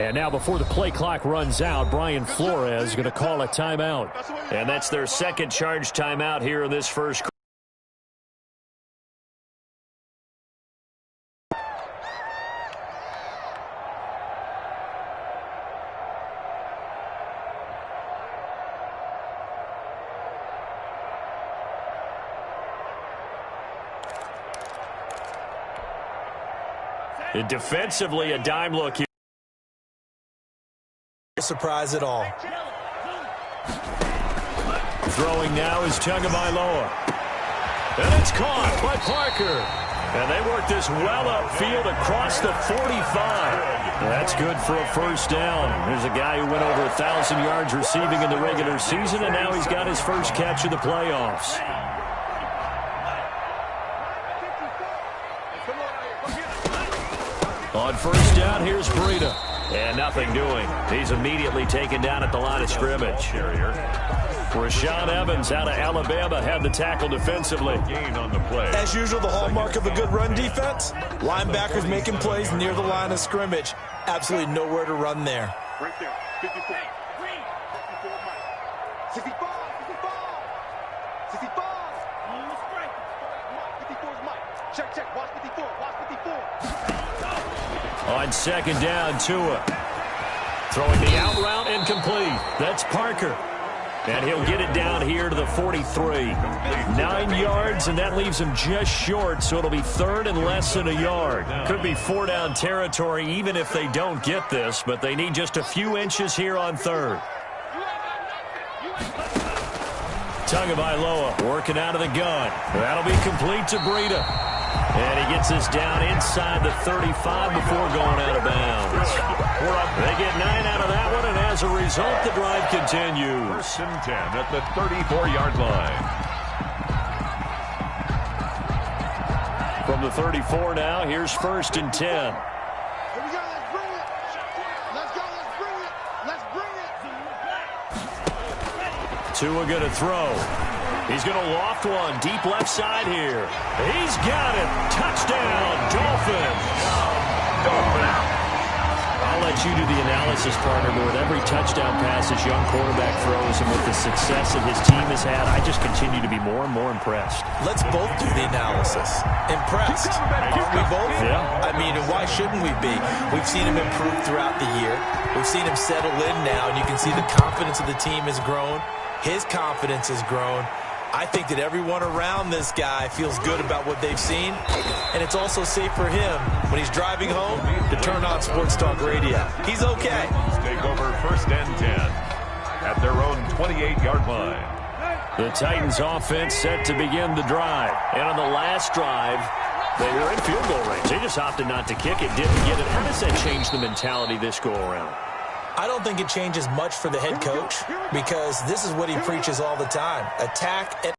And now before the play clock runs out, Brian Flores is going to call a timeout. And that's their second charge timeout here in this first quarter. And defensively, a dime look here. Surprise at all. Throwing now is Tagovailoa. And it's caught by Parker. And they work this well upfield across the 45. That's good for a first down. There's a guy who went over 1,000 yards receiving in the regular season, and now he's got his first catch of the playoffs. On first down, here's Breida. And nothing doing. He's immediately taken down at the line of scrimmage. Rashaan Evans out of Alabama had the tackle defensively. Gain on the play. As usual, the hallmark of a good run defense, linebackers making plays near the line of scrimmage. Absolutely nowhere to run there. Right there. 54. 65. 65. 54's Mike. Check. Watch 54. On second down, Tua. Throwing the out route incomplete. That's Parker. And he'll get it down here to the 43. 9 yards, and that leaves him just short, so it'll be third and less than a yard. Could be 4-down territory even if they don't get this, but they need just a few inches here on third. Tagovailoa working out of the gun. That'll be complete to Breida. And he gets this down inside the 35 before going out of bounds. They get 9 out of that one, and as a result, the drive continues. First and 10 at the 34-yard line. From the 34 now, here's first and 10. Here we go. Let's bring it. Let's bring it. Tua going to throw. He's going to loft one deep left side here. He's got it. Touchdown, Dolphins. I'll let you do the analysis, partner, but with every touchdown pass this young quarterback throws and with the success that his team has had, I just continue to be more and more impressed. Let's both do the analysis. Impressed. Aren't we both? Yeah. I mean, why shouldn't we be? We've seen him improve throughout the year. We've seen him settle in now, and you can see the confidence of the team has grown. His confidence has grown. I think that everyone around this guy feels good about what they've seen, and it's also safe for him when he's driving home to turn on Sports Talk Radio. He's okay. Take over first and 10 at their own 28-yard line. The Titans offense set to begin the drive. And on the last drive, they were in field goal range. They just opted not to kick it, didn't get it. How does that change the mentality this go-around? I don't think it changes much for the head coach because this is what he preaches all the time. Attack and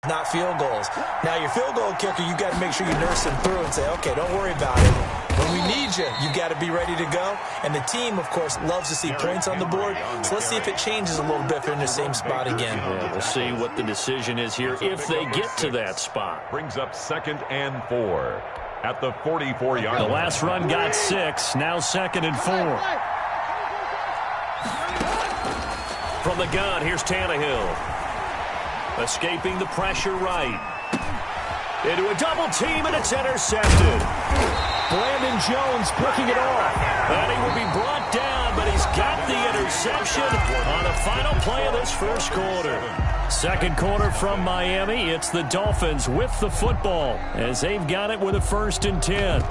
not field goals. Now, your field goal kicker, you got to make sure you nurse him through and say, okay, don't worry about it. When we need you, you got to be ready to go. And the team, of course, loves to see points on the board. So let's see if it changes a little bit if they're in the same spot again. Yeah, we'll see what the decision is here if they get to that spot. Brings up second and 4. At the 44-yard line. The last run got 6. Now second and 4. From the gun, here's Tannehill. Escaping the pressure right. Into a double team, and it's intercepted. Brandon Jones picking it off. And he will be brought down, but he's got the interception on the final play of this first quarter. Second quarter from Miami. It's the Dolphins with the football as they've got it with a first and 10.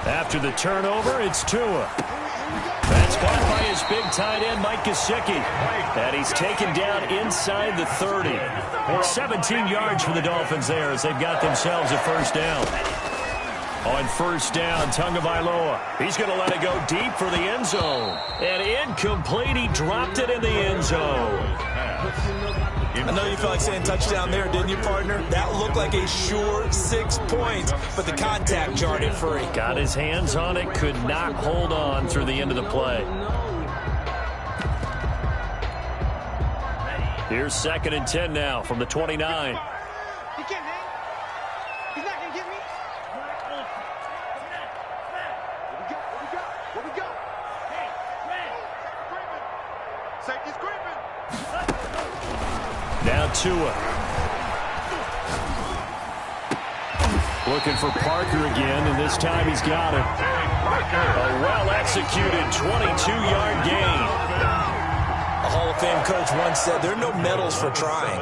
After the turnover, it's Tua. That's caught by his big tight end, Mike Gesicki. And he's taken down inside the 30. 17 yards for the Dolphins there as they've got themselves a first down. On first down, Tagovailoa. He's going to let it go deep for the end zone. And incomplete. He dropped it in the end zone. I know you felt like saying touchdown there, didn't you, partner? That looked like a sure 6 points, but the contact jarred it free. Got his hands on it, could not hold on through the end of the play. Here's 2nd and 10 now from the 29. He can't hang. He's not going to get me. What we got? Hey, safety screaming. Now Tua. Looking for Parker again, and this time he's got it. A well-executed 22-yard gain. A Hall of Fame coach once said there are no medals for trying.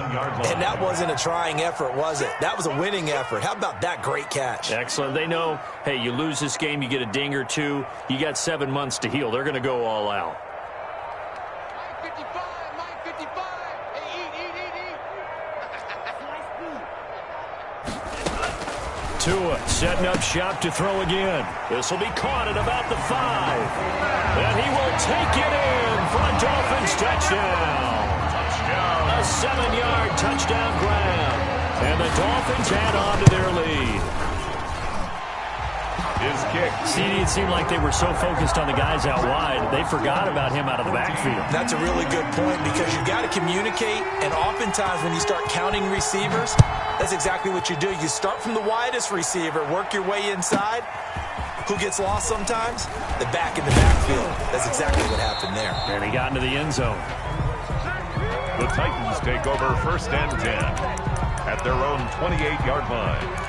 And that wasn't a trying effort, was it? That was a winning effort. How about that great catch? Excellent. They know, hey, you lose this game, you get a ding or two. You got 7 months to heal. They're going to go all out. Mike 55. Hey, eat. Tua setting up shop to throw again. This will be caught at about the 5. And he will take it in for a Dolphins touchdown. A 7-yard touchdown grab. And the Dolphins add on to their lead. His kick. See, it seemed like they were so focused on the guys out wide, they forgot about him out of the backfield. That's a really good point because you've got to communicate, and oftentimes when you start counting receivers, that's exactly what you do. You start from the widest receiver, work your way inside. Who gets lost sometimes? The back in the backfield. That's exactly what happened there. And he got into the end zone. The Titans take over 1st and 10 at their own 28-yard line.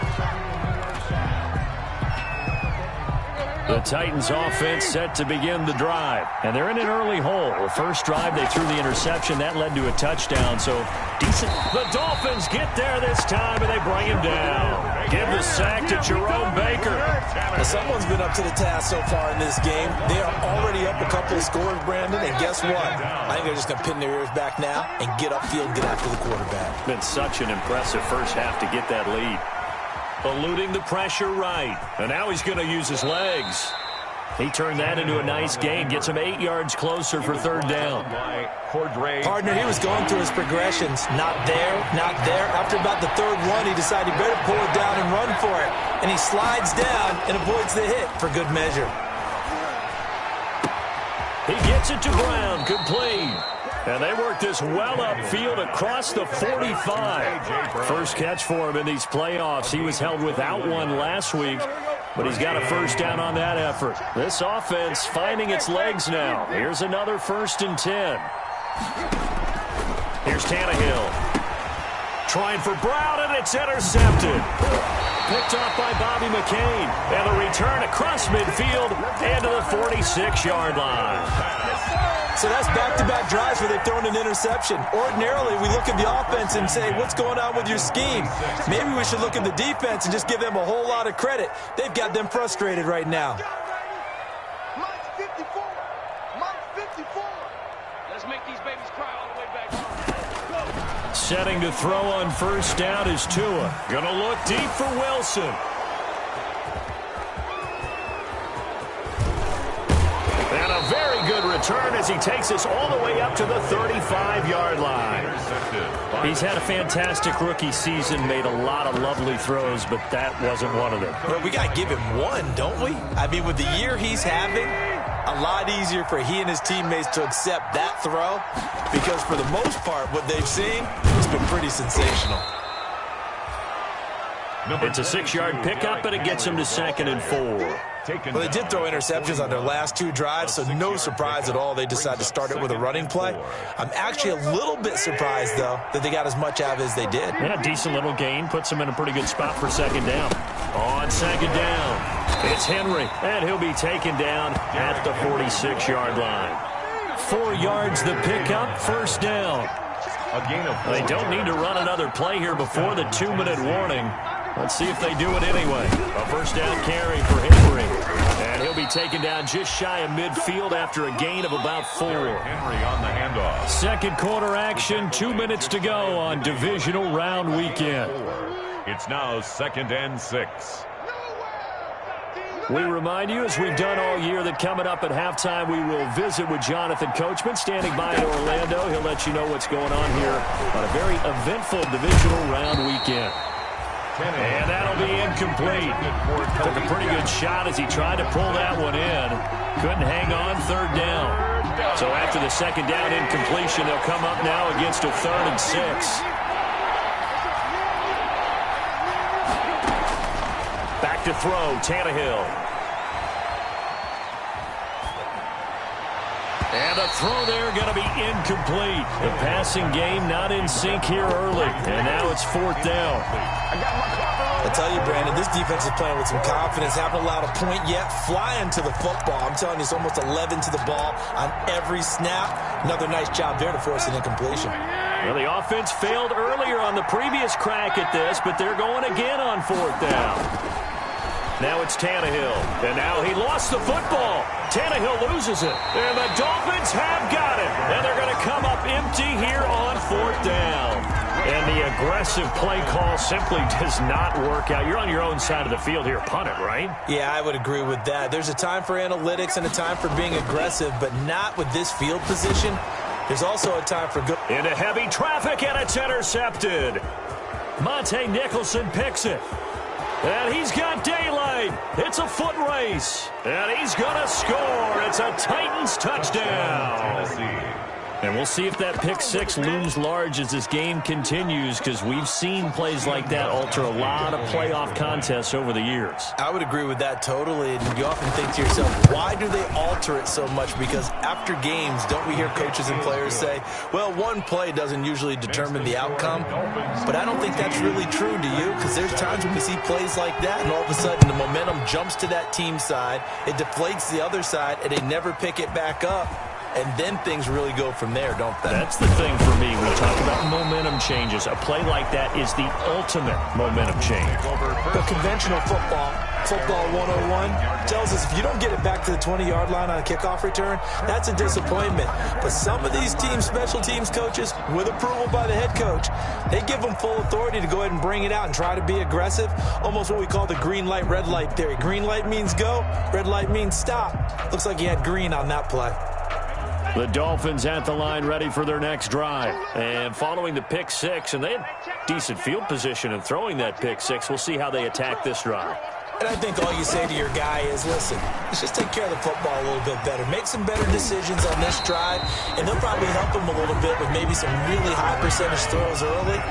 The Titans offense set to begin the drive. And they're in an early hole. The first drive, they threw the interception. That led to a touchdown. So decent. The Dolphins get there this time, and they bring him down. Give the sack to Jerome Baker. Well, someone's been up to the task so far in this game. They are already up a couple of scores, Brandon. And guess what? I think they're just going to pin their ears back now and get upfield and get after the quarterback. Been such an impressive first half to get that lead. Eluding the pressure right. And now he's going to use his legs. He turned that into a nice gain. Gets him 8 yards closer for 3rd down. Partner, he was going through his progressions. Not there, not there. After about the 3rd one, he decided he better pull it down and run for it. And he slides down and avoids the hit for good measure. He gets it to Brown. Complete. And they work this well upfield across the 45. First catch for him in these playoffs. He was held without one last week, but he's got a first down on that effort. This offense finding its legs now. Here's another 1st and 10. Here's Tannehill. Trying for Brown, and it's intercepted. Picked off by Bobby McCain. And the return across midfield into the 46-yard line. So that's back-to-back drives where they've thrown an interception. Ordinarily, we look at the offense and say, what's going on with your scheme? Maybe we should look at the defense and just give them a whole lot of credit. They've got them frustrated right now. Mike's 54. Mike's 54. Let's make these babies cry all the way back home. Setting to throw on 1st down is Tua. Gonna look deep for Wilson. And a very good return as he takes us all the way up to the 35-yard line. He's had a fantastic rookie season, made a lot of lovely throws, but that wasn't one of them. Well, we got to give him one, don't we? I mean, with the year he's having, a lot easier for he and his teammates to accept that throw because for the most part, what they've seen has been pretty sensational. It's a 6-yard pickup, and it gets him to 2nd and 4. Well, they did throw interceptions on their last 2 drives, so no surprise at all they decided to start it with a running play. I'm actually a little bit surprised, though, that they got as much out of it as they did. Yeah, decent little gain. Puts them in a pretty good spot for 2nd down. On 2nd down, it's Henry, and he'll be taken down at the 46-yard line. 4 yards the pickup, 1st down. They don't need to run another play here before the 2-minute warning. Let's see if they do it anyway. A 1st down carry for Henry. And he'll be taken down just shy of midfield after a gain of about 4. Henry on the handoff. 2nd quarter action, 2 minutes to go on divisional round weekend. It's now 2nd and 6. We remind you, as we've done all year, that coming up at halftime, we will visit with Jonathan Coachman, standing by in Orlando. He'll let you know what's going on here on a very eventful divisional round weekend. And that'll be incomplete. Took a pretty good shot as he tried to pull that one in. Couldn't hang on, third down. So after the second down incompletion, they'll come up now against a 3rd and 6. Back to throw, Tannehill. And the throw there going to be incomplete. The passing game not in sync here early. And now it's 4th down. I tell you, Brandon, this defense is playing with some confidence. Haven't allowed a point yet. Flying to the football. I'm telling you, it's almost 11 to the ball on every snap. Another nice job there to force an incompletion. Well, the offense failed earlier on the previous crack at this, but they're going again on 4th down. Now it's Tannehill. And now he lost the football. Tannehill loses it. And the Dolphins have got it. And they're going to come up empty here on 4th down. And the aggressive play call simply does not work out. You're on your own side of the field here. Punt it, right? Yeah, I would agree with that. There's a time for analytics and a time for being aggressive, but not with this field position. There's also a time for good. Into heavy traffic, and it's intercepted. Monte Nicholson picks it. And he's got daylight. It's a foot race. And he's going to score. It's a Titans touchdown. And we'll see if that pick 6 looms large as this game continues, because we've seen plays like that alter a lot of playoff contests over the years. I would agree with that totally. And you often think to yourself, why do they alter it so much? Because after games, don't we hear coaches and players say, well, one play doesn't usually determine the outcome. But I don't think that's really true, do you? Because there's times when we see plays like that, and all of a sudden the momentum jumps to that team side. It deflates the other side, and they never pick it back up. And then things really go from there, don't they? That's the thing for me. We talk about momentum changes. A play like that is the ultimate momentum change. But conventional football 101, tells us if you don't get it back to the 20-yard line on a kickoff return, that's a disappointment. But some of these teams, special teams coaches, with approval by the head coach, they give them full authority to go ahead and bring it out and try to be aggressive. Almost what we call the green light, red light theory. Green light means go, red light means stop. Looks like he had green on that play. The Dolphins at the line, ready for their next drive. And following the pick 6, and they had decent field position in throwing that pick 6. We'll see how they attack this drive. And I think all you say to your guy is, listen, let's just take care of the football a little bit better. Make some better decisions on this drive, and they'll probably help him a little bit with maybe some really high percentage throws early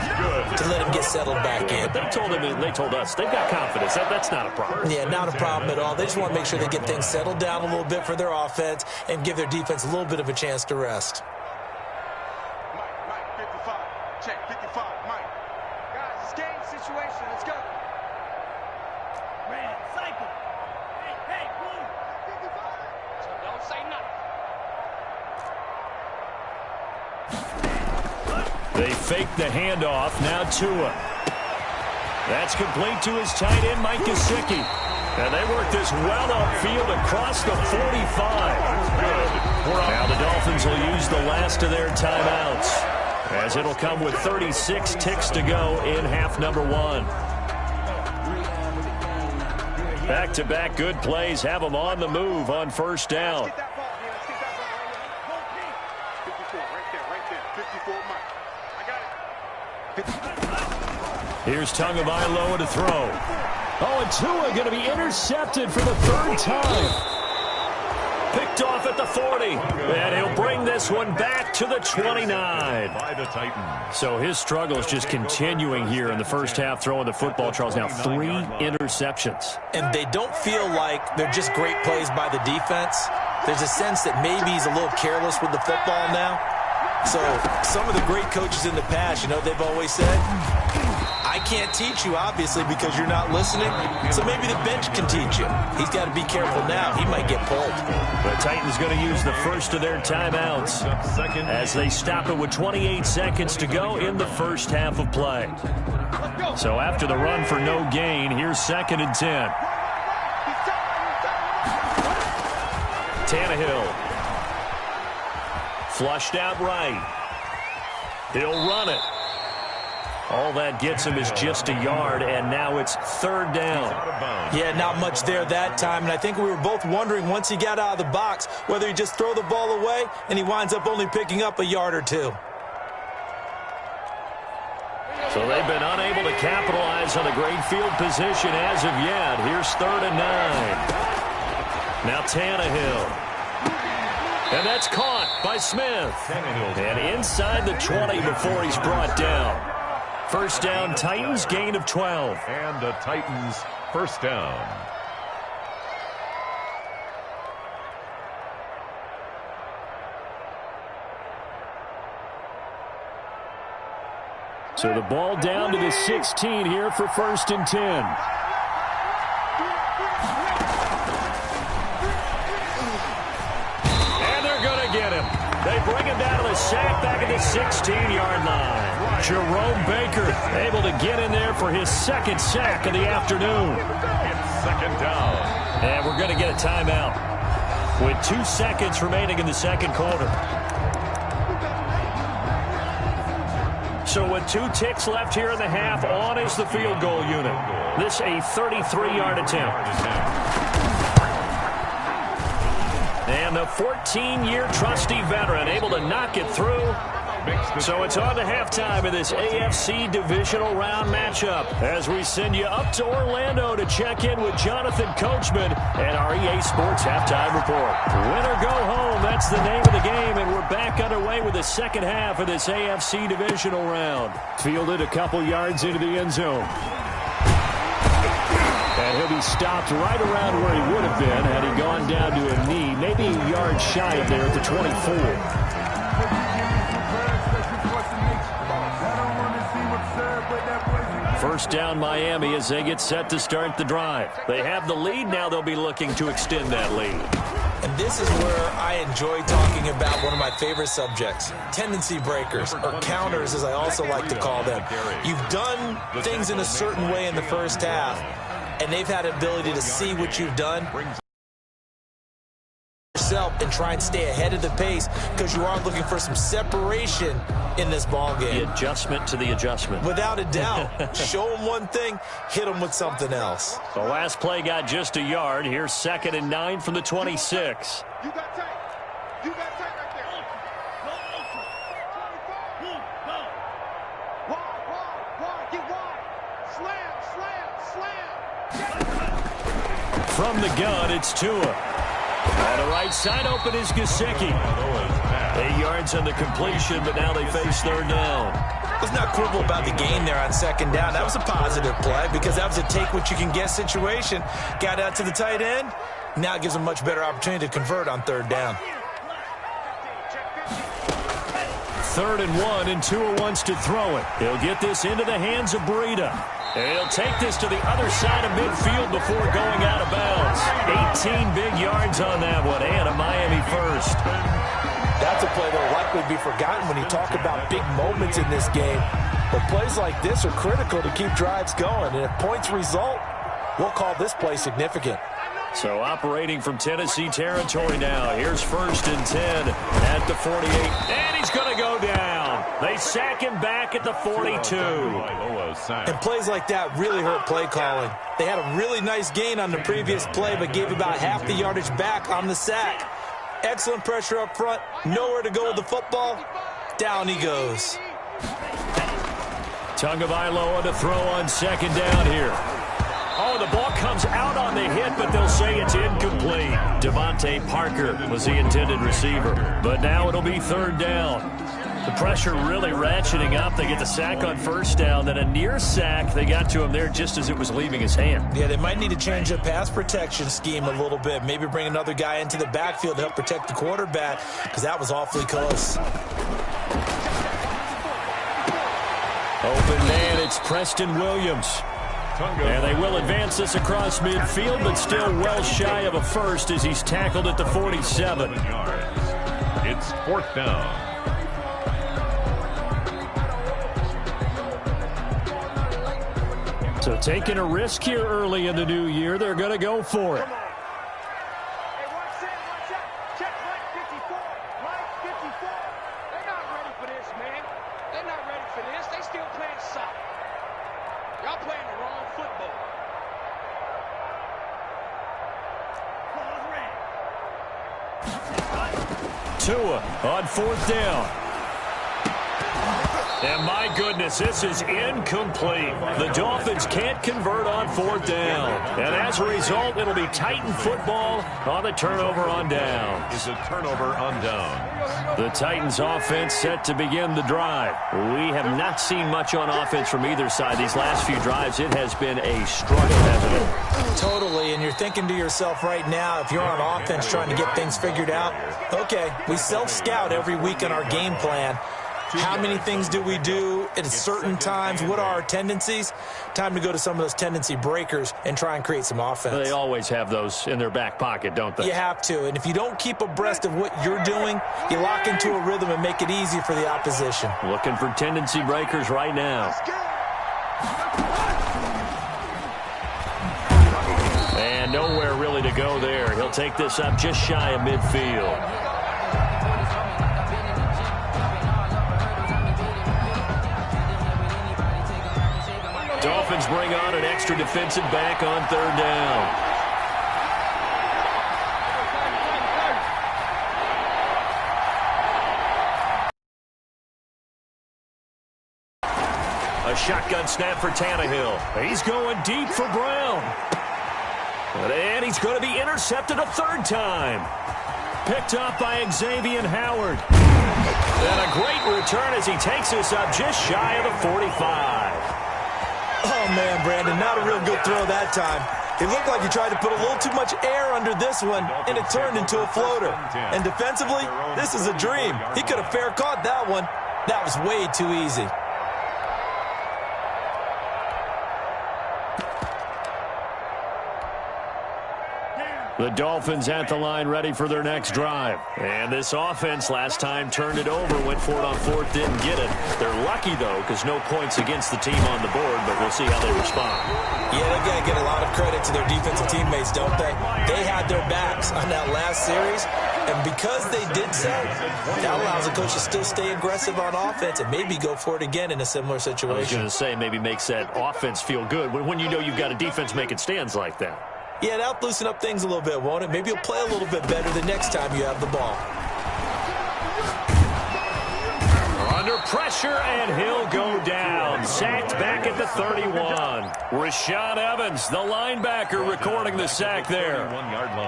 to let him get settled back in. They told him, they told us, they've got confidence. That's not a problem. Yeah, not a problem at all. They just want to make sure they get things settled down a little bit for their offense and give their defense a little bit of a chance to rest. Mike, 55. Check, 55, Mike. Guys, it's game situation. Let's go. Man, cycle. Hey, boom. 55. So don't say nothing. They fake the handoff. Now Tua. That's complete to his tight end, Mike Gesicki. And they work this well upfield across the 45. Now the Dolphins will use the last of their timeouts, as it'll come with 36 ticks to go in half number 1. Back-to-back good plays have them on the move on first down. 54, right there. 54, Mike. I got it. Here's Tagovailoa to throw. Oh, and Tua going to be intercepted for the 3rd time. Picked off at the 40. And he'll bring this one back to the 29. By the Titans. So his struggle is just continuing here in the first half, throwing the football, Charles. Now 3 interceptions. And they don't feel like they're just great plays by the defense. There's a sense that maybe he's a little careless with the football now. So some of the great coaches in the past, you know, they've always said, I can't teach you, obviously, because you're not listening. So maybe the bench can teach you. He's got to be careful now. He might get pulled. The Titans going to use the first of their timeouts as they stop it with 28 seconds to go in the first half of play. So after the run for no gain, here's 2nd and 10. Tannehill. Flushed out right. He'll run it. All that gets him is just a yard, and now it's third down. Yeah, not much there that time, and I think we were both wondering once he got out of the box whether he just throw the ball away and he winds up only picking up a yard or two. So they've been unable to capitalize on the great field position as of yet. Here's 3rd and 9. Now Tannehill. And that's caught by Smith. And inside the 20 before he's brought down. First down, Titans, gain of 12. And the Titans, first down. So the ball down to the 16 here for 1st and 10. And they're going to get him. They bring him down to the sack back at the 16-yard line. Jerome Baker able to get in there for his 2nd sack of the afternoon. It's 2nd down. And we're going to get a timeout with 2 seconds remaining in the 2nd quarter. So with 2 ticks left here in the half, on is the field goal unit. This a 33-yard attempt. And the 14-year trusty veteran able to knock it through. So it's on to halftime in this AFC divisional round matchup as we send you up to Orlando to check in with Jonathan Coachman and our EA Sports Halftime Report. Win or go home, that's the name of the game, and we're back underway with the second half of this AFC divisional round. Fielded a couple yards into the end zone. And he'll be stopped right around where he would have been had he gone down to a knee, maybe a yard shy of there at the 24. First down Miami as they get set to start the drive. They have the lead. Now they'll be looking to extend that lead. And this is where I enjoy talking about one of my favorite subjects, tendency breakers, or counters as I also like to call them. You've done things in a certain way in the first half, and they've had the ability to see what you've done yourself and try and stay ahead of the pace because you are looking for some separation in this ball game. The adjustment to the adjustment. Without a doubt. Show them one thing, hit them with something else. The last play got just a yard. Here's 2nd and 9 from the 26. You got tight. You got tight right there. Wide. Get wide. Slam. From the gun, it's Tua. On the right side, open is Gesicki. 8 yards on the completion, but now they face 3rd down. Let's not quibble about the gain there on 2nd down. That was a positive play because that was a take-what-you-can-get situation. Got out to the tight end. Now it gives them a much better opportunity to convert on 3rd down. 3rd and 1, and Tua wants to throw it. He'll get this into the hands of Breida. And he'll take this to the other side of midfield before going out of bounds. 18 big yards on that one, and a Miami first. That's a play that will likely be forgotten when you talk about big moments in this game. But plays like this are critical to keep drives going. And if points result, we'll call this play significant. So operating from Tennessee territory now. Here's 1st and 10 at the 48. And he's going to go down. They sack him back at the 42. And plays like that really hurt play calling. They had a really nice gain on the previous play, but gave about half the yardage back on the sack. Excellent pressure up front. Nowhere to go with the football. Down he goes. Tagovailoa to throw on 2nd down here. Oh, the ball comes out on the hit, but they'll say it's incomplete. Devontae Parker was the intended receiver. But now it'll be 3rd down. The pressure really ratcheting up. They get the sack on 1st down, then a near sack. They got to him there just as it was leaving his hand. Yeah, they might need to change the pass protection scheme a little bit. Maybe bring another guy into the backfield to help protect the quarterback because that was awfully close. Open man, it's Preston Williams. And they will advance this across midfield, but still well shy of a first as he's tackled at the 47. It's 4th down. So taking a risk here early in the new year, they're going to go for it. Hey, watch that. Check line 54. Line 54. They're not ready for this, man. They're not ready for this. They still playing soft. Y'all playing the wrong football. Tua on 4th down. And my goodness, this is incomplete. The Dolphins can't convert on 4th down. And as a result, it'll be Titan football on the turnover on down. It's a turnover on down. The Titans offense set to begin the drive. We have not seen much on offense from either side. These last few drives, it has been a struggle, hasn't it? Totally, and you're thinking to yourself right now, if you're on offense trying to get things figured out, okay, we self-scout every week on our game plan. How many things do we do at certain times? What are our tendencies? Time to go to some of those tendency breakers and try and create some offense. They always have those in their back pocket, don't they? You have to, and if you don't keep abreast of what you're doing, you lock into a rhythm and make it easy for the opposition. Looking for tendency breakers right now. And nowhere really to go there. He'll take this up just shy of midfield. Dolphins bring on an extra defensive back on 3rd down. A shotgun snap for Tannehill. He's going deep for Brown. And he's going to be intercepted a 3rd time. Picked up by Xavier Howard. And a great return as he takes us up just shy of the 45. Oh, man, Brandon, not a real good throw that time. It looked like he tried to put a little too much air under this one, and it turned into a floater. And defensively, this is a dream. He could have fair caught that one. That was way too easy. The Dolphins at the line ready for their next drive. And this offense last time turned it over, went for it on 4th, didn't get it. They're lucky, though, because no points against the team on the board, but we'll see how they respond. Yeah, they've got to get a lot of credit to their defensive teammates, don't they? They had their backs on that last series, and because they did so, that allows the coach to still stay aggressive on offense and maybe go for it again in a similar situation. I was going to say maybe makes that offense feel good when you know you've got a defense making stands like that. Yeah, that'll loosen up things a little bit, won't it? Maybe you'll play a little bit better the next time you have the ball. Under pressure, and he'll go down. Sacked back at the 31. Rashaan Evans, the linebacker, recording the sack there.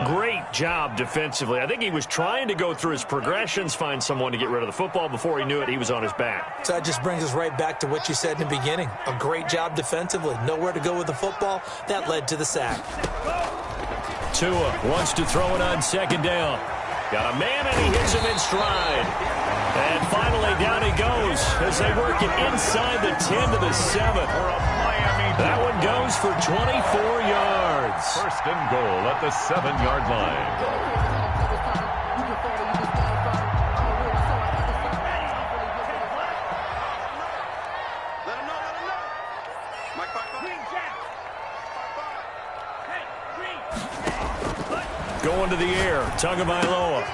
Great job defensively. I think he was trying to go through his progressions, find someone to get rid of the football. Before he knew it, he was on his back. So that just brings us right back to what you said in the beginning. A great job defensively. Nowhere to go with the football. That led to the sack. Tua wants to throw it on 2nd down. Got a man, and he hits him in stride. And finally, down he goes as they work it inside the 10 to the 7. That one goes for 24 yards. 1st and goal at the 7-yard line. Let him know. Mike, Going to the air, Tagovailoa.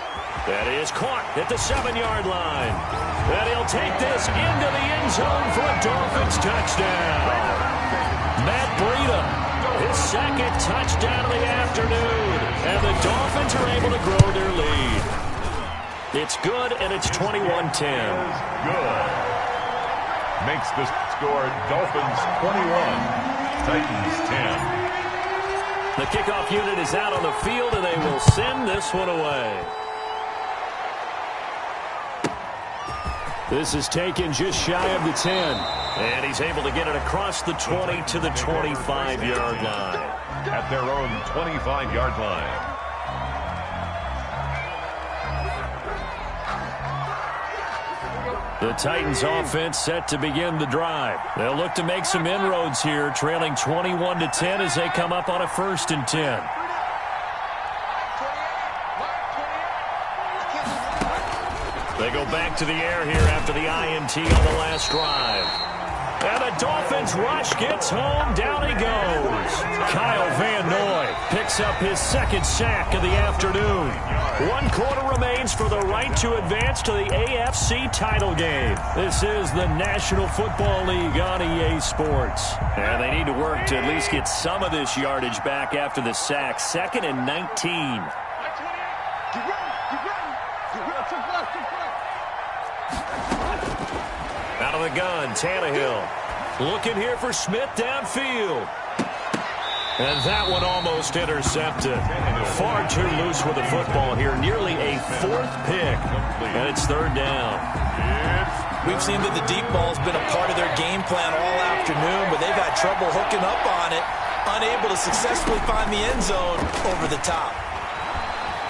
That is caught at the 7-yard line. And he'll take this into the end zone for a Dolphins touchdown. Matt Breida, his 2nd touchdown of the afternoon. And the Dolphins are able to grow their lead. It's good, and it's 21-10. Good. Makes the score Dolphins 21, Titans 10. The kickoff unit is out on the field, and they will send this one away. This is taken just shy of the 10. And he's able to get it across the 20 to the 25-yard line. At their own 25-yard line. The Titans offense set to begin the drive. They'll look to make some inroads here, trailing 21-10 as they come up on a 1st and 10. They go back to the air here after the INT on the last drive. And the Dolphins rush gets home. Down he goes. Kyle Van Noy picks up his 2nd sack of the afternoon. 1 quarter remains for the right to advance to the AFC title game. This is the National Football League on EA Sports. And they need to work to at least get some of this yardage back after the sack. 2nd and 19. Out of the gun, Tannehill. Looking here for Smith downfield. And that one almost intercepted. Far too loose with the football here. Nearly a 4th pick. And it's 3rd down. We've seen that the deep ball's been a part of their game plan all afternoon, but they've had trouble hooking up on it, unable to successfully find the end zone over the top.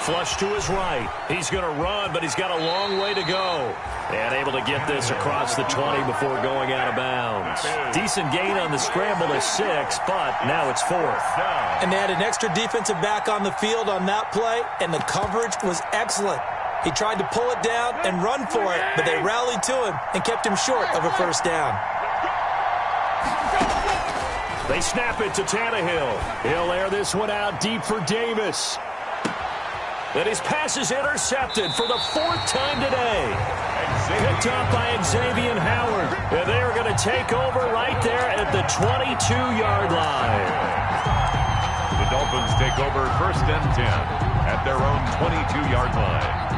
Flush to his right. He's going to run, but he's got a long way to go. And able to get this across the 20 before going out of bounds. Decent gain on the scramble to 6, but now it's 4th. And they had an extra defensive back on the field on that play, and the coverage was excellent. He tried to pull it down and run for it, but they rallied to him and kept him short of a 1st down. They snap it to Tannehill. He'll air this one out deep for Davis. And his pass is intercepted for the 4th time today. Picked up by Xavier Howard. And they are going to take over right there at the 22-yard line. The Dolphins take over 1st and 10 at their own 22-yard line.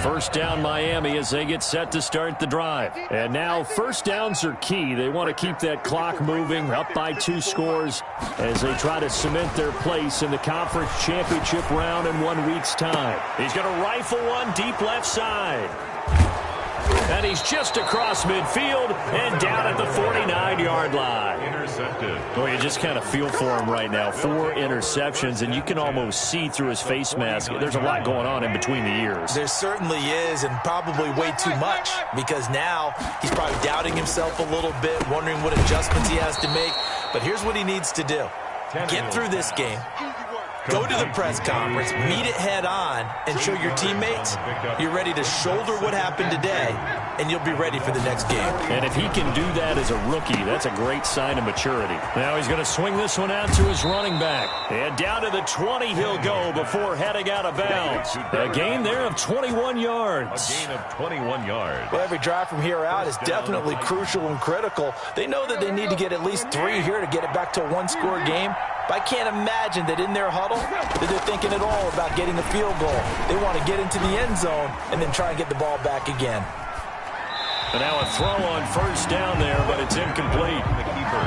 First down Miami as they get set to start the drive. And now 1st downs are key. They want to keep that clock moving, up by 2 scores as they try to cement their place in the conference championship round in 1 week's time. He's going to rifle one deep left side. And he's just across midfield and down at the 49-yard line. Intercepted. Well, you just kind of feel for him right now. 4 interceptions, and you can almost see through his face mask. There's a lot going on in between the ears. There certainly is, and probably way too much, because now he's probably doubting himself a little bit, wondering what adjustments he has to make. But here's what he needs to do. Get through this game. Go to the press conference, meet it head on, and show your teammates you're ready to shoulder what happened today, and you'll be ready for the next game. And if he can do that as a rookie, that's a great sign of maturity. Now he's going to swing this one out to his running back. And down to the 20 he'll go before heading out of bounds. A gain there of 21 yards. A gain of 21 yards. Well, every drive from here out is definitely crucial and critical. They know that they need to get at least 3 here to get it back to a 1-score game. But I can't imagine that in their huddle that they're thinking at all about getting a field goal. They want to get into the end zone and then try and get the ball back again. And now a throw on 1st down there, but it's incomplete.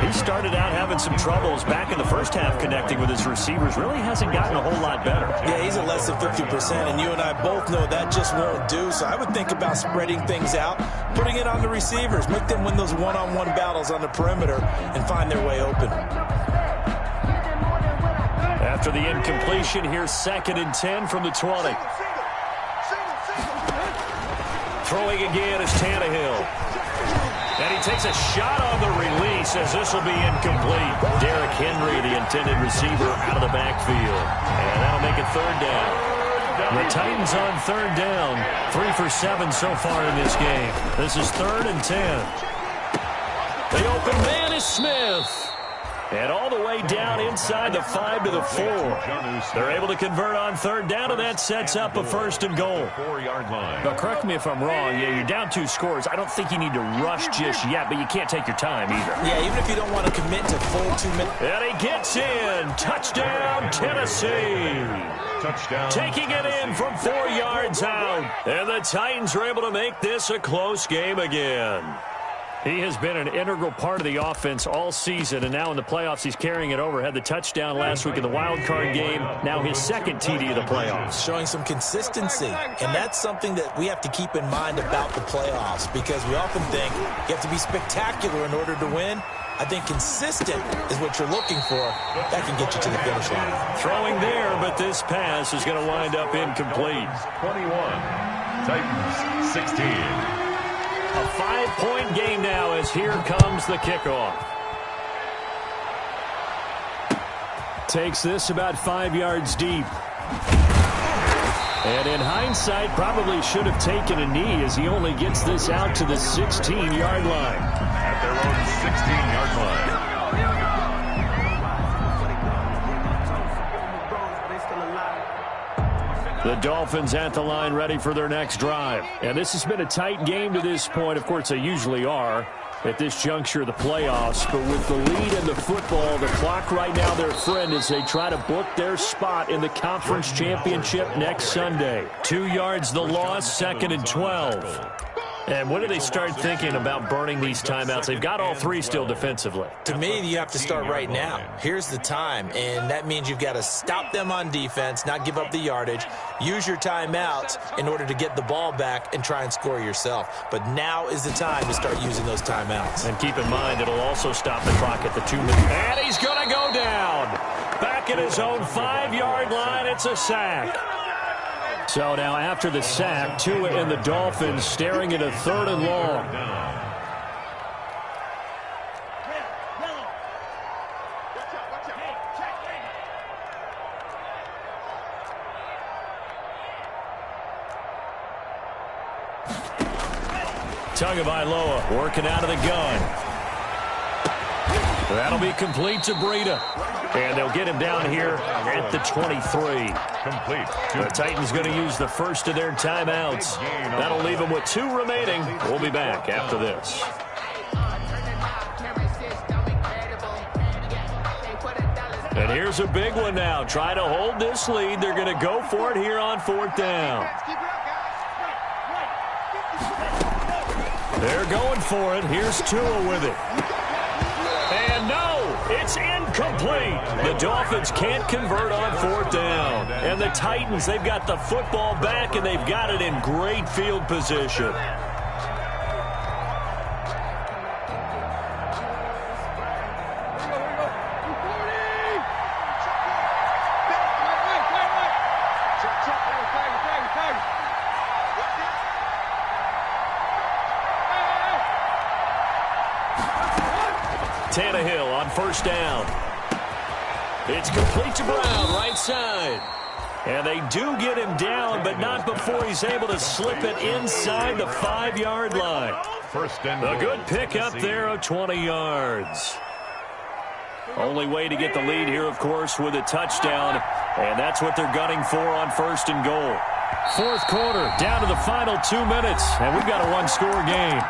He started out having some troubles back in the 1st half connecting with his receivers. Really hasn't gotten a whole lot better. Yeah, he's at less than 50%, and you and I both know that just won't do. So I would think about spreading things out, putting it on the receivers, make them win those one-on-one battles on the perimeter and find their way open. After the incompletion, here's 2nd and 10 from the 20. Throwing again is Tannehill. And he takes a shot on the release as this will be incomplete. Derrick Henry, the intended receiver, out of the backfield. And that'll make it 3rd down. The Titans on 3rd down. 3 for 7 so far in this game. This is 3rd and 10. The open man is Smith. And all the way down inside the 5 to the 4. They're able to convert on 3rd down, and that sets up a 1st and goal. 4-yard line. But correct me if I'm wrong. Yeah, you're down 2 scores. I don't think you need to rush just yet, but you can't take your time either. Yeah, even if you don't want to commit to full 2 minutes. And he gets in. Touchdown, Tennessee. Touchdown. Taking it in from 4 yards out. And the Titans are able to make this a close game again. He has been an integral part of the offense all season, and now in the playoffs he's carrying it over. Had the touchdown last week in the wild card game. Now his 2nd TD of the playoffs. Showing some consistency, and that's something that we have to keep in mind about the playoffs, because we often think you have to be spectacular in order to win. I think consistent is what you're looking for. That can get you to the finish line. Throwing there, but this pass is going to wind up incomplete. 21. Titans 16. A 5-point game now as here comes the kickoff. Takes this about 5 yards deep. And in hindsight, probably should have taken a knee as he only gets this out to the 16-yard line. At their own 16-yard line. The Dolphins at the line ready for their next drive. And this has been a tight game to this point. Of course, they usually are at this juncture of the playoffs. But with the lead in the football, the clock right now their friend as they try to book their spot in the conference championship next Sunday. 2 yards the loss, 2nd and 12. And when do they start thinking about burning these timeouts? They've got all three still defensively. To me, you have to start right now. Here's the time, and that means you've got to stop them on defense, not give up the yardage, use your timeouts in order to get the ball back and try and score yourself. But now is the time to start using those timeouts. And keep in mind, it'll also stop the clock at the 2-minute. And he's going to go down. Back at his own 5-yard line, it's a sack. So now after the sack, Tua and the Dolphins staring at a 3rd and long. Tagovailoa working out of the gun. That'll be complete to Breida. And they'll get him down here at the 23. Complete. The Titans going to use the first of their timeouts. That'll leave them with 2 remaining. We'll be back after this. And here's a big one now. Try to hold this lead. They're going to go for it here on 4th down. They're going for it. Here's Tua with it. And no, it's incomplete. The Dolphins can't convert on 4th down. And the Titans, they've got the football back, and they've got it in great field position. Tannehill on 1st down. It's complete to Brown, right side. And they do get him down, but not before he's able to slip it inside the 5-yard line. A good pickup there of 20 yards. Only way to get the lead here, of course, with a touchdown. And that's what they're gunning for on 1st and goal. 4th quarter, down to the final 2 minutes. And we've got a 1-score game.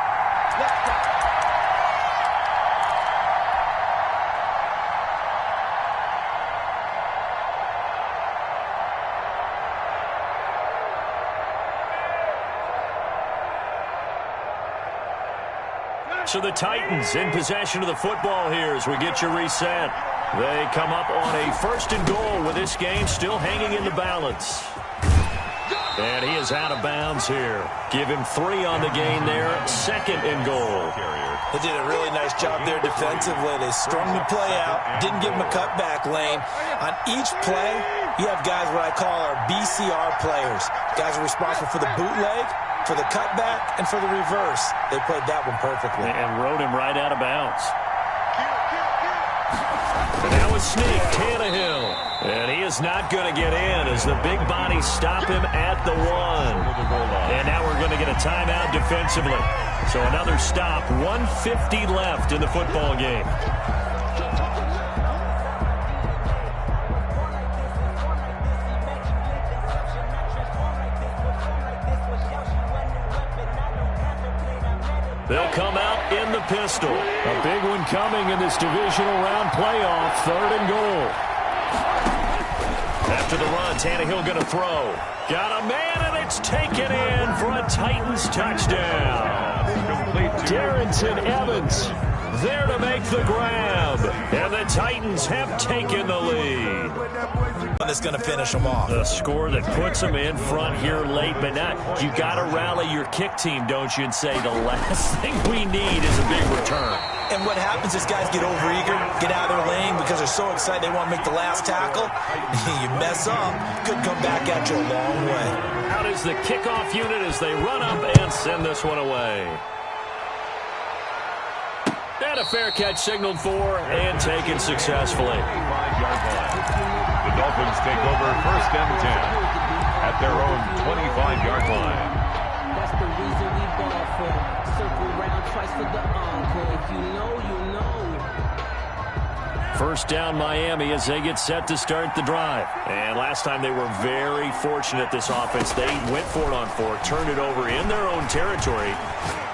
So the Titans in possession of the football here as we get you reset. They come up on a 1st and goal with this game still hanging in the balance. And he is out of bounds here. Give him 3 on the gain there. 2nd and goal. They did a really nice job there defensively. They strung the play out, didn't give him a cutback lane. On each play, you have guys what I call our BCR players. Guys are responsible for the bootleg, for the cutback, and for the reverse. They played that one perfectly. And rode him right out of bounds. And now a sneak, Tannehill. And he is not going to get in as the big bodies stop him at the 1. And now we're going to get a timeout defensively. So another stop, 1:50 left in the football game. They'll come out in the pistol. A big one coming in this divisional round playoff. 3rd and goal. After the run, Tannehill going to throw. Got a man, and it's taken in for a Titans touchdown. Darrington Evans there to make the grab. And the Titans have taken the lead. That's going to finish them off. A score that puts them in front here late, but not. You got to rally your kick team, don't you, and say the last thing we need is a big return. And what happens is guys get overeager, get out of their lane because they're so excited they want to make the last tackle. You mess up, could come back at you a long way. Out is the kickoff unit as they run up and send this one away. And a fair catch signaled for and taken successfully. The Dolphins take over 1st and 10. at their own 25-yard line. That's the reason we ball for. Circle round twice for the encore. If you know, you know. First down Miami as they get set to start the drive. And last time they were very fortunate, this offense. They went for it on 4, turned it over in their own territory,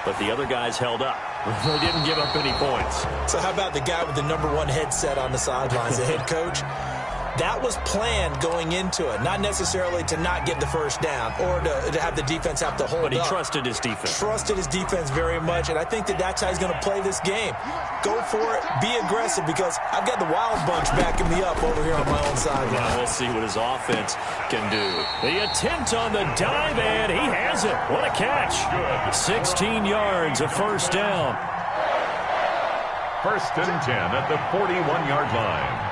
but the other guys held up. They didn't give up any points. So how about the guy with the #1 headset on the sidelines, the head coach? That was planned going into it, not necessarily to not get the first down or to have the defense have to hold up. But he trusted his defense. Trusted his defense very much, and I think that that's how he's going to play this game. Go for it, be aggressive, because I've got the wild bunch backing me up over here on my own sideline. Well, we'll see what his offense can do. The attempt on the dive, and he has it. What a catch. 16 yards, a first down. First and 10 at the 41-yard line.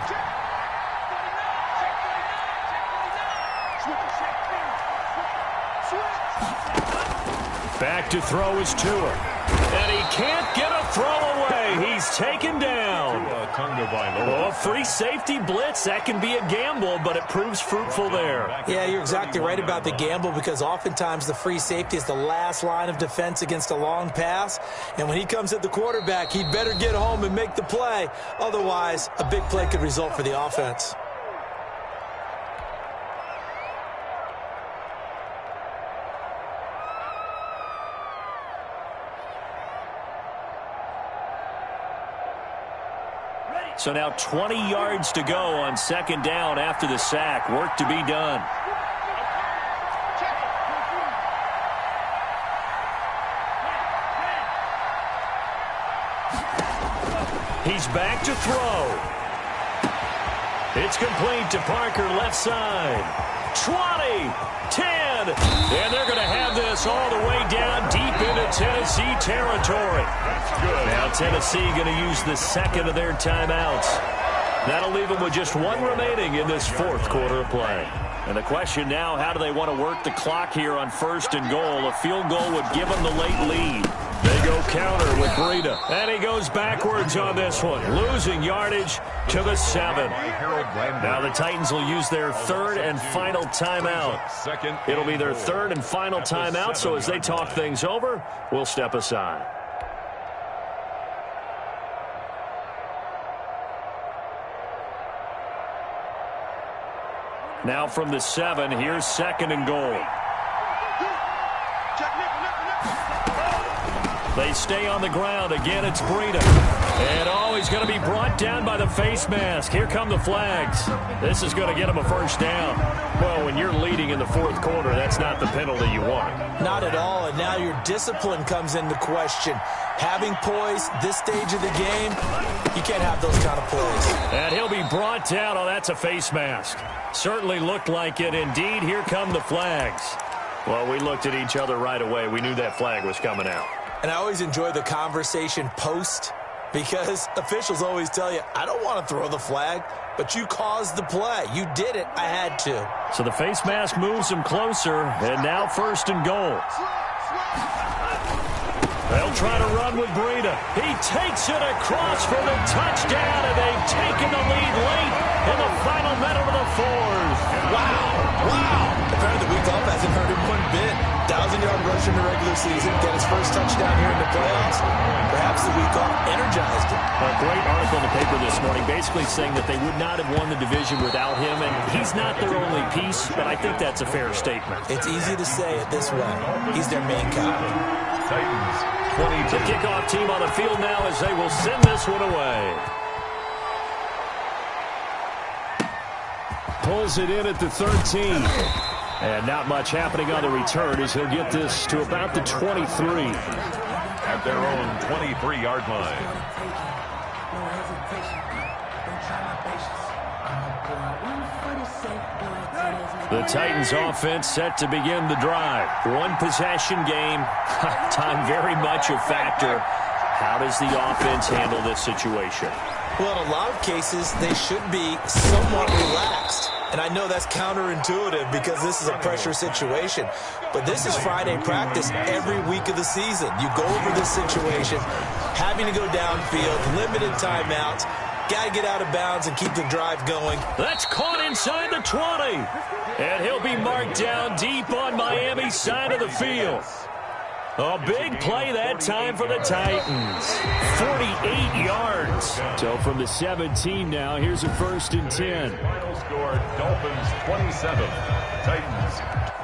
Back to throw is Tua. And he can't get a throw away. He's taken down. Oh, free safety blitz. That can be a gamble, but it proves fruitful there. Yeah, you're exactly right about the gamble, because oftentimes the free safety is the last line of defense against a long pass. And when he comes at the quarterback, he'd better get home and make the play. Otherwise, a big play could result for the offense. So now 20 yards to go on second down after the sack. Work to be done. He's back to throw. It's complete to Parker, left side. 20, 10, and they're going to have this all the way down deep into Tennessee territory. Now Tennessee going to use the second of their timeouts. That'll leave them with just one remaining in this fourth quarter of play. And the question now, how do they want to work the clock here on first and goal? A field goal would give them the late lead. They go counter with Breida. And he goes backwards on this one, losing yardage to the 7. Now the Titans will use their third and final timeout. It'll be their third and final timeout, so as they talk things over, we'll step aside. Now from the 7, here's second and goal. They stay on the ground. Again, it's Breida. And, oh, he's going to be brought down by the face mask. Here come the flags. This is going to get him a first down. Well, when you're leading in the fourth quarter, that's not the penalty you want. Not at all, and now your discipline comes into question. Having poise this stage of the game, you can't have those kind of plays. And he'll be brought down. Oh, that's a face mask. Certainly looked like it. Indeed, here come the flags. Well, we looked at each other right away. We knew that flag was coming out. And I always enjoy the conversation post, because officials always tell you, I don't want to throw the flag, but you caused the play. You did it. I had to. So the face mask moves him closer, and now first and goal. They'll try to run with Breida. He takes it across for the touchdown, and they've taken the lead late in the final minute of the fourth. Wow. Wow. Apparently the week off hasn't hurt him one bit. 1,000-yard rush in the regular season, get his first touchdown here in the playoffs. Perhaps the week off energized him. A great article in the paper this morning basically saying that they would not have won the division without him, and he's not their only piece, but I think that's a fair statement. It's easy to say it this way. He's their main guy. Titans, 22. The kickoff team on the field now as they will send this one away. Pulls it in at the 13. And not much happening on the return as he'll get this to about the 23. At their own 23-yard line. The Titans offense set to begin the drive. One possession game. Time very much a factor. How does the offense handle this situation? Well, in a lot of cases, they should be somewhat relaxed. And I know that's counterintuitive because this is a pressure situation. But this is Friday practice every week of the season. You go over this situation, having to go downfield, limited timeouts. Got to get out of bounds and keep the drive going. That's caught inside the 20. And he'll be marked down deep on Miami's side of the field. A big play that time for the Titans. 48 yards. So from the 17 now, here's a 1st and 10. Final score, Dolphins 27, Titans